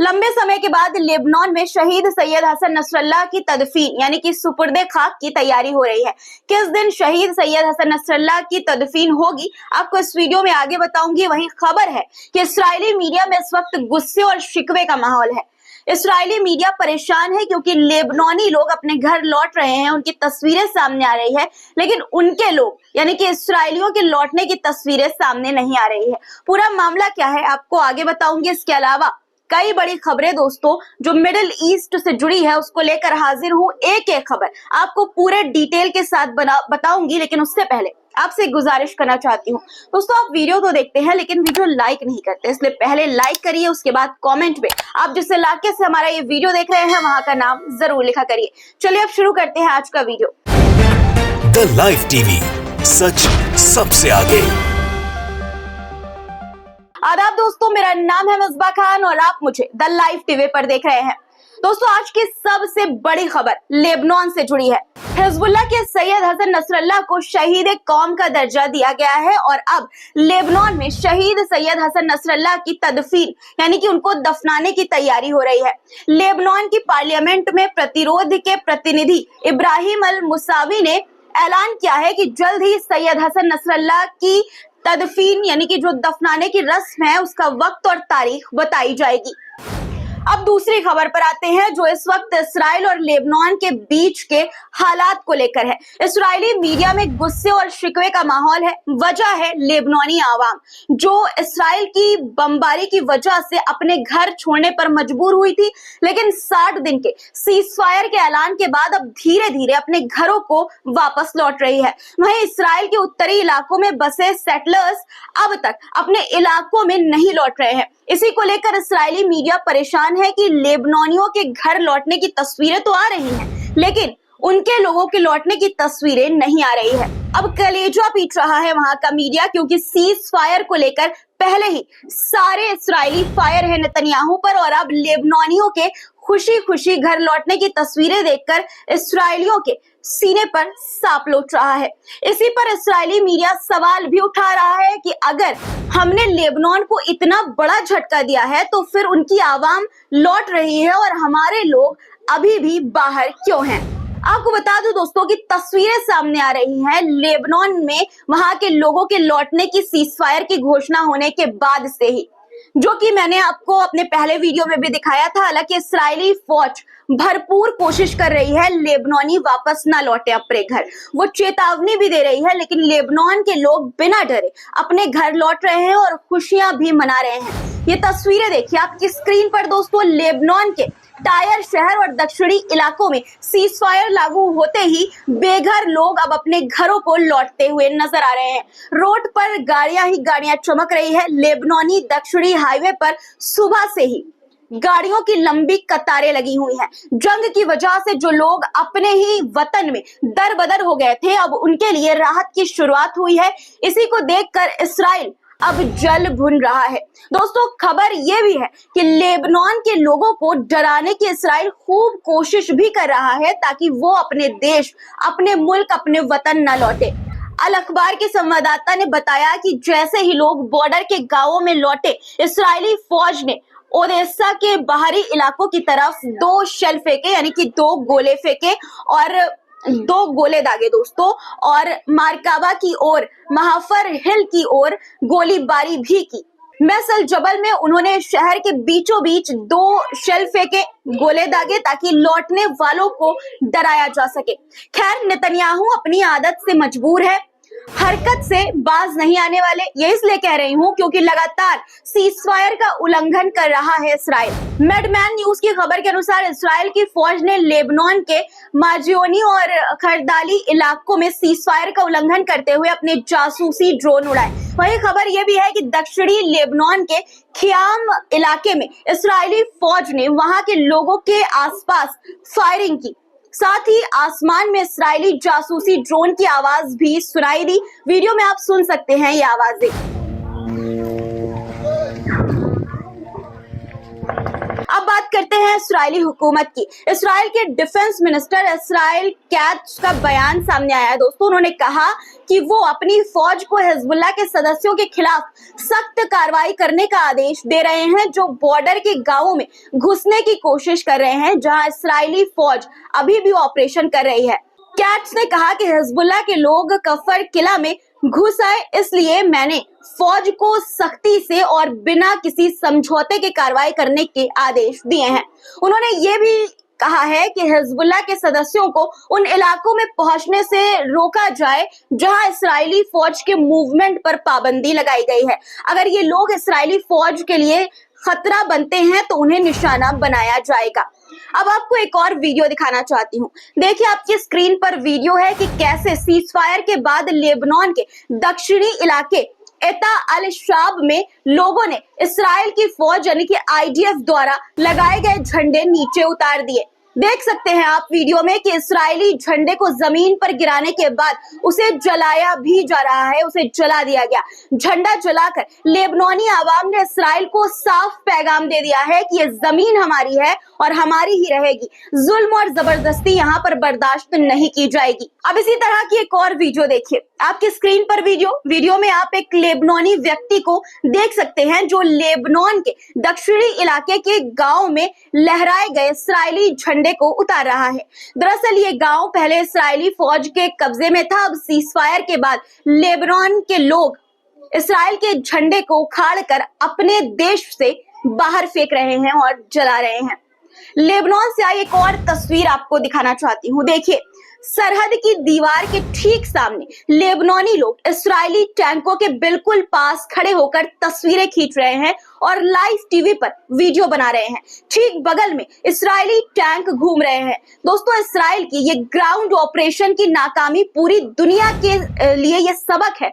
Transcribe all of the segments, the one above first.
लंबे समय के बाद लेबनान में शहीद सैयद हसन नसरल्लाह की तदफीन यानी कि सुपुर्दे खाक की तैयारी हो रही है। किस दिन शहीद सैयद हसन नसरल्लाह की तदफीन होगी, आपको इस वीडियो में आगे बताऊंगी। वहीं खबर है कि इस्राएली मीडिया में इस वक्त गुस्से और शिकवे का माहौल है। इस्राएली मीडिया परेशान है क्योंकि लेबनानी लोग अपने घर लौट रहे हैं, उनकी तस्वीरें सामने आ रही है, लेकिन उनके लोग यानी कि इस्राएलियों के लौटने की तस्वीरें सामने नहीं आ रही है। पूरा मामला क्या है आपको आगे बताऊंगी। इसके अलावा कई बड़ी खबरें दोस्तों जो मिडिल ईस्ट से जुड़ी है उसको लेकर हाजिर हूँ। एक एक खबर आपको पूरे डिटेल के साथ बताऊंगी, लेकिन उससे पहले आपसे गुजारिश करना चाहती हूँ दोस्तों, आप वीडियो तो देखते हैं लेकिन वीडियो लाइक नहीं करते, इसलिए पहले लाइक करिए, उसके बाद कमेंट में आप जिस इलाके से हमारा ये वीडियो देख रहे हैं वहां का नाम जरूर लिखा करिए। चलिए अब शुरू करते हैं आज का वीडियो। द लाइव टीवी, सच सबसे आगे। आदाब दोस्तों, मेरा नाम है मिसबा खान और आप मुझे द लाइव टीवी पर देख रहे हैं। दोस्तों आज की सबसे बड़ी खबर लेबनान से जुड़ी है। हिजबुल्लाह के सैयद हसन नसरल्लाह को शहीद कौम का दर्जा दिया गया है और अब लेबनान में शहीद सैयद हसन नसरल्लाह की तदफीन यानी कि उनको दफनाने की तैयारी हो रही है। लेबनान की पार्लियामेंट में प्रतिरोध के प्रतिनिधि इब्राहिम अल मुसावी ने ऐलान किया है कि जल्द ही सैयद हसन नसरल्लाह की तदफीन यानी कि जो दफनाने की रस्म है उसका वक्त और तारीख बताई जाएगी। अब दूसरी खबर पर आते हैं जो इस वक्त इसराइल और लेबनान के बीच के हालात को लेकर है। इस्राएली मीडिया में गुस्से और शिकवे का माहौल है। वजह है लेबनानी आवाम जो इसराइल की बमबारी की वजह से अपने घर छोड़ने पर मजबूर हुई थी, लेकिन 60 दिन के सीजफायर के ऐलान के बाद अब धीरे धीरे अपने घरों को वापस लौट रही है। वहीं इसराइल के उत्तरी इलाकों में बसे सेटलर्स अब तक अपने इलाकों में नहीं लौट रहे हैं। इसी को लेकर इस्राएली मीडिया परेशान है कि लेबनानियों के घर लौटने की तस्वीरें तो आ रही हैं, लेकिन उनके लोगों के लौटने की तस्वीरें नहीं आ रही है। अब कलेजा पीट रहा है वहां का मीडिया क्योंकि सीज फायर को लेकर पहले ही सारे इस्राएली फायर है नेतन्याहू पर और अब लेबनानियों के खुशी खुशी घर लौटने की तस्वीरें देखकर इसराइलियों के सीने पर सांप लौट रहा है। इसी पर इस्राएली मीडिया सवाल भी उठा रहा है कि अगर हमने लेबनान को इतना बड़ा झटका दिया है तो फिर उनकी आवाम लौट रही है और हमारे लोग अभी भी बाहर क्यों हैं। आपको बता दूं दोस्तों कि तस्वीरें सामने आ रही हैं लेबनान में वहां के लोगों के लौटने की सीजफायर की घोषणा होने के बाद से ही, जो कि मैंने आपको अपने पहले वीडियो में भी दिखाया था। हालांकि इस्राएली फौज भरपूर कोशिश कर रही है लेबनानी वापस ना लौटे अपने घर, वो चेतावनी भी दे रही है, लेकिन लेबनान के लोग बिना डरे अपने घर लौट रहे हैं और खुशियां भी मना रहे हैं। ये तस्वीरें देखिए आपकी स्क्रीन पर दोस्तों, लेबनान के टायर शहर और दक्षिणी इलाकों में सीजफायर लागू होते ही बेघर लोग अब अपने घरों को लौटते हुए नजर आ रहे हैं। रोड पर गाड़ियां ही गाड़ियां चमक रही है। लेबनानी दक्षिणी हाईवे पर सुबह से ही गाड़ियों की लंबी कतारें लगी हुई हैं। जंग की वजह से जो लोग अपने ही वतन में दरबदर हो गए थे, अब उनके लिए राहत की शुरुआत हुई है। इसी को देखकर इसराइल अब जल भुन रहा है। दोस्तों खबर यह भी है कि लेबनान के लोगों को डराने की इसराइल खूब कोशिश भी कर रहा है ताकि वो अपने देश, अपने मुल्क, अपने वतन न लौटे। अल अखबार के संवाददाता ने बताया कि जैसे ही लोग बॉर्डर के गांवों में लौटे, इस्राएली फौज ने ओदेसा के बाहरी इलाकों की तरफ 2 शेल फेंके यानी कि 2 गोले फेंके और 2 गोले दागे दोस्तों, और मारकावा की ओर, महाफर हिल की ओर गोलीबारी भी की। मैसल जबल में उन्होंने शहर के बीचों बीच 2 शेल फेंके, गोले दागे ताकि लौटने वालों को डराया जा सके। खैर नेतन्याहू अपनी आदत से मजबूर है, हरकत से बाज नहीं आने वाले। ये इसलिए कह रही हूँ क्योंकि लगातार सीजफायर का उल्लंघन कर रहा है इसराइल। मेडमैन न्यूज की खबर के अनुसार इसराइल की फौज ने लेबनान के माजियोनी और खरदाली इलाकों में सीजफायर का उल्लंघन करते हुए अपने जासूसी ड्रोन उड़ाए। वही खबर यह भी है कि दक्षिणी लेबनान के खियाम इलाके में इसराइली फौज ने वहां के लोगों के आसपास फायरिंग की। साथ ही आसमान में इसराइली जासूसी ड्रोन की आवाज भी सुनाई दी। वीडियो में आप सुन सकते हैं ये आवाजें। अब बात करते हैं इस्राएली हुकूमत की। इस्राएल के डिफेंस मिनिस्टर इस्राएल कैट्ज का बयान सामने आया है दोस्तों। उन्होंने कहा कि वो अपनी फौज को हिजबुल्लाह के सदस्यों के खिलाफ सख्त कार्रवाई करने का आदेश दे रहे हैं जो बॉर्डर के गांवों में घुसने की कोशिश कर रहे हैं, जहां इस्राएली फौज अभी भी ऑपरेशन कर रही है। कैट्स ने कहा कि हिजबुल्लाह के लोग कफर किला में घुस आए, इसलिए मैंने फौज को सख्ती से और बिना किसी समझौते के कार्रवाई करने के आदेश दिए हैं। उन्होंने ये भी कहा है कि हिजबुल्लाह के सदस्यों को उन इलाकों में पहुंचने से रोका जाए जहां इस्राएली फौज के मूवमेंट पर पाबंदी लगाई गई है। अगर ये लोग इस्राएली फौज के लिए खतरा बनते हैं तो उन्हें निशाना बनाया जाएगा। अब आपको एक और वीडियो दिखाना चाहती हूँ। देखिए आपकी स्क्रीन पर वीडियो है कि कैसे सीजफायर के बाद लेबनान के दक्षिणी इलाके एता अल शाब में लोगों ने इस्राएल की फौज यानी कि आईडीएफ द्वारा लगाए गए झंडे नीचे उतार दिए। देख सकते हैं आप वीडियो में कि इस्राएली झंडे को जमीन पर गिराने के बाद उसे जलाया भी जा रहा है, उसे जला दिया गया। झंडा जलाकर लेबनानी आवाम ने इस्राएल को साफ पैगाम दे दिया है कि ये जमीन हमारी है और हमारी ही रहेगी। जुल्म और जबरदस्ती यहाँ पर बर्दाश्त नहीं की जाएगी। अब इसी तरह की एक और वीडियो देखिए आपकी स्क्रीन पर। वीडियो में आप एक लेबनानी व्यक्ति को देख सकते हैं जो लेबनान के दक्षिणी इलाके के गांव में लहराए गए इस्राएली झंडे को उतार रहा है। दरअसल ये गांव पहले इस्राएली फौज के कब्जे में था। अब सीजफायर के बाद लेबनान के लोग इस्राएल के झंडे को उखाड़ कर अपने देश से बाहर फेंक रहे हैं और जला रहे हैं। लेबनान से आई एक और तस्वीर आपको दिखाना चाहती हूँ। देखिए सरहद की दीवार के ठीक सामने लेबनानी लोग इस्राएली टैंकों के बिल्कुल पास खड़े होकर तस्वीरें खींच रहे हैं और लाइव टीवी पर वीडियो बना रहे हैं। ठीक बगल में इस्राएली टैंक घूम रहे हैं। दोस्तों इस्राएल की ये ग्राउंड ऑपरेशन की नाकामी पूरी दुनिया के लिए ये सबक है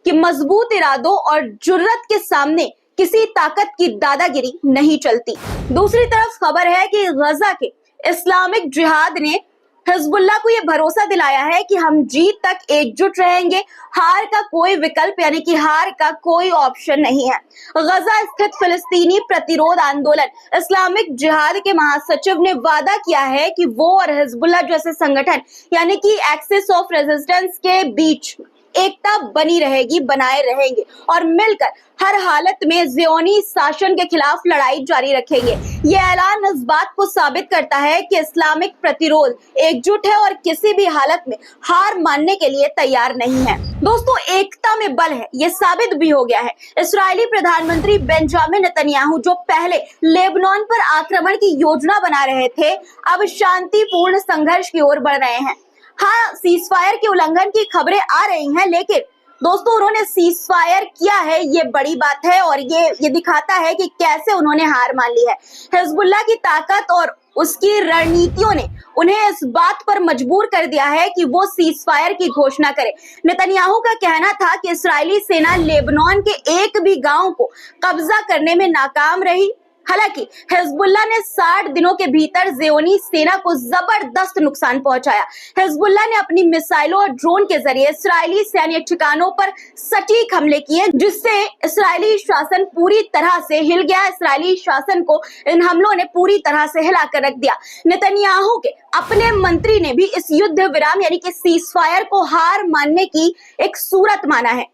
कि मजबूत इरादों और जुर्रत के सामने किसी ताकत की दादागिरी नहीं चलती। दूसरी तरफ खबर है कि गजा के इस्लामिक जिहाद ने हिजबुल्लाह को यह भरोसा दिलाया है कि हम जीत तक एकजुट रहेंगे, हार का कोई विकल्प यानी कि हार का कोई ऑप्शन नहीं है। गजा स्थित फिलिस्तीनी प्रतिरोध आंदोलन इस्लामिक जिहाद के महासचिव ने वादा किया है कि वो और हिजबुल्लाह जैसे संगठन यानी कि एक्सिस ऑफ रेजिस्टेंस के बीच एकता बनी रहेगी, बनाए रहेंगे और मिलकर हर हालत में ज़ियोनी शासन के खिलाफ लड़ाई जारी रखेंगे। ये ऐलान इस बात को साबित करता है कि इस्लामिक प्रतिरोध एकजुट है और किसी भी हालत में हार मानने के लिए तैयार नहीं है। दोस्तों एकता में बल है, ये साबित भी हो गया है। इस्राएली प्रधानमंत्री बेंजामिन नेतन्याहू जो पहले लेबनान पर आक्रमण की योजना बना रहे थे, अब शांतिपूर्ण संघर्ष की ओर बढ़ रहे हैं। हाँ सीजफायर के उल्लंघन की खबरें आ रही हैं, लेकिन दोस्तों उन्होंने सीजफायर किया है, ये बड़ी बात है और ये दिखाता है कि कैसे उन्होंने हार मान ली है। हिजबुल्लाह की ताकत और उसकी रणनीतियों ने उन्हें इस बात पर मजबूर कर दिया है कि वो सीजफायर की घोषणा करे। नेतन्याहू का कहना था कि इस्राएली सेना लेबनान के एक भी गांव को कब्जा करने में नाकाम रही। हालांकि हिजबुल्लाह ने 60 दिनों के भीतर ज़ियोनी सेना को जबरदस्त नुकसान पहुंचाया। हिजबुल्लाह ने अपनी मिसाइलों और ड्रोन के जरिए इस्राएली सैन्य ठिकानों पर सटीक हमले किए, जिससे इस्राएली शासन पूरी तरह से हिल गया। इस्राएली शासन को इन हमलों ने पूरी तरह से हिलाकर रख दिया। नेतन्याहू के अपने मंत्री ने भी इस युद्ध विराम यानी कि सीजफायर को हार मानने की एक सूरत माना है।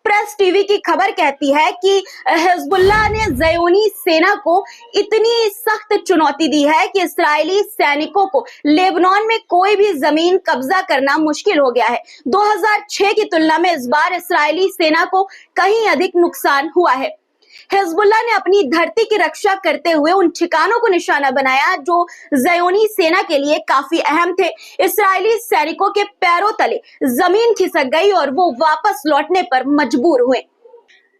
प्रेस टीवी की खबर कहती है कि हिजबुल्लाह ने ज़ियोनी सेना को इतनी सख्त चुनौती दी है कि इस्राएली सैनिकों को लेबनान में कोई भी जमीन कब्जा करना मुश्किल हो गया है। 2006 की तुलना में इस बार इस्राएली सेना को कहीं अधिक नुकसान हुआ है। हिजबुल्लाह ने अपनी धरती की रक्षा करते हुए उन ठिकानों को निशाना बनाया जो ज़ियोनी सेना के लिए काफी अहम थे। इस्राएली सैनिकों के पैरों तले जमीन खिसक गई और वो वापस लौटने पर मजबूर हुए।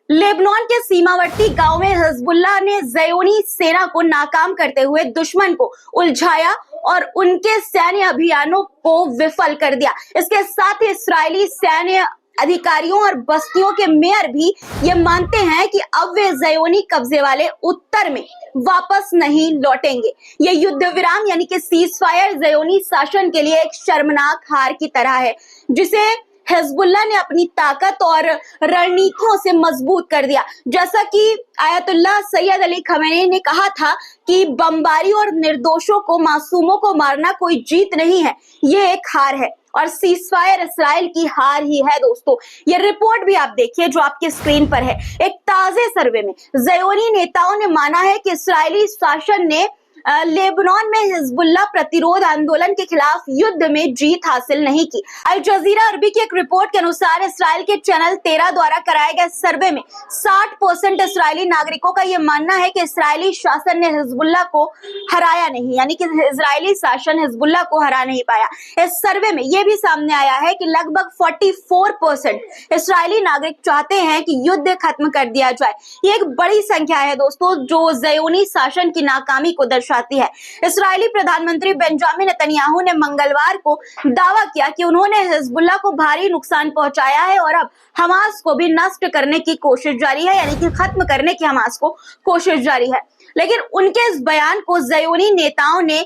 लेबनान के सीमावर्ती गांव में हिजबुल्लाह ने ज़ियोनी सेना को नाकाम करते हुए दुश्मन को उलझाया और उनके सैन्य अभियानों को विफल कर दिया। इसके साथ ही इस्राएली सैन्य अधिकारियों और बस्तियों के मेयर भी ये मानते हैं कि अब वे ज़ियोनी कब्जे वाले उत्तर में वापस नहीं लौटेंगे। ये युद्ध विराम यानी कि सीजफायर ज़ियोनी शासन के लिए एक शर्मनाक हार की तरह है, जिसे हिजबुल्लाह ने अपनी ताकत और रणनीतियों से मजबूत कर दिया। जैसा कि आयतुल्लाह सैयद अली खमेनी ने कहा था कि बमबारी और निर्दोषों को, मासूमों को मारना कोई जीत नहीं है, ये एक हार है और सीजफायर इस्राइल की हार ही है। दोस्तों, ये रिपोर्ट भी आप देखिए जो आपके स्क्रीन पर है। एक ताजे सर्वे में ज़योनी नेताओं ने माना है कि इस्राइली शासन ने लेबनान में हिजबुल्लाह प्रतिरोध आंदोलन के खिलाफ युद्ध में जीत हासिल नहीं की। अल जजीरा अरबी की एक रिपोर्ट के अनुसार इसराइल के चैनल 13 द्वारा कराए गए सर्वे में 60% इसराइली नागरिकों का यह मानना है कि इसराइली शासन ने हिजबुल्लाह को हराया नहीं, यानी कि इसराइली शासन हिजबुल्लाह को हरा नहीं पाया। इस सर्वे में यह भी सामने आया है कि लगभग 44% इसराइली नागरिक चाहते हैं कि युद्ध खत्म कर दिया जाए। ये एक बड़ी संख्या है दोस्तों, जो ज़योनी शासन की नाकामी को दर्शाती है। इस्राएली प्रधानमंत्री बेंजामिन नेतन्याहू ने मंगलवार को दावा किया कि उन्होंने हिजबुल्लाह को भारी नुकसान पहुंचाया है और अब हमास को भी नष्ट करने की कोशिश जारी है, यानी कि खत्म करने की हमास को कोशिश जारी है। लेकिन उनके इस बयान को ज़योनी नेताओं ने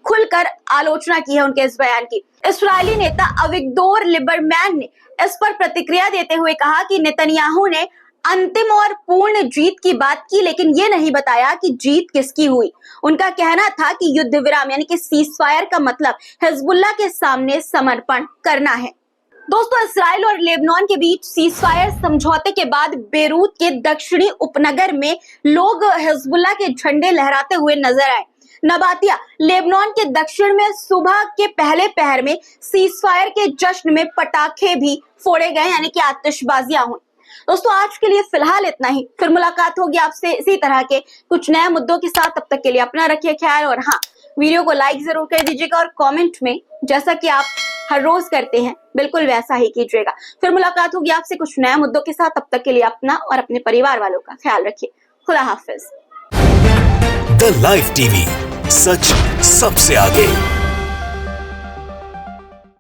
खुलकर आलोचना की है। उनके इस बयान की इस्राएली नेता अविगदोर लिबरमैन ने इस पर प्रतिक्रिया देते हुए कहा कि नेतन्याहू ने अंतिम और पूर्ण जीत की बात की, लेकिन ये नहीं बताया कि जीत किसकी हुई। उनका कहना था कि युद्ध विराम यानी कि सीजफायर का मतलब हिजबुल्लाह के सामने समर्पण करना है। दोस्तों, इसराइल और लेबनान के बीच सीजफायर समझौते के बाद बेरूत के दक्षिणी उपनगर में लोग हिजबुल्लाह के झंडे लहराते हुए नजर आए। नबातिया लेबनान के दक्षिण में सुबह के पहले पहर में सीजफायर के जश्न में पटाखे भी फोड़े गए, यानी कि आतिशबाजियां हुई। दोस्तों, आज के लिए फिलहाल इतना ही। फिर मुलाकात होगी आपसे इसी तरह के कुछ नए मुद्दों के साथ। तब तक के लिए अपना रखिए ख्याल और हाँ, वीडियो को लाइक जरूर कर दीजिएगा और कमेंट में जैसा कि आप हर रोज करते हैं बिल्कुल वैसा ही कीजिएगा। फिर मुलाकात होगी आपसे कुछ नए मुद्दों के साथ। तब तक के लिए अपना और अपने परिवार वालों का ख्याल रखिए। खुदा हाफिज। द लाइव टीवी, सच सबसे आगे।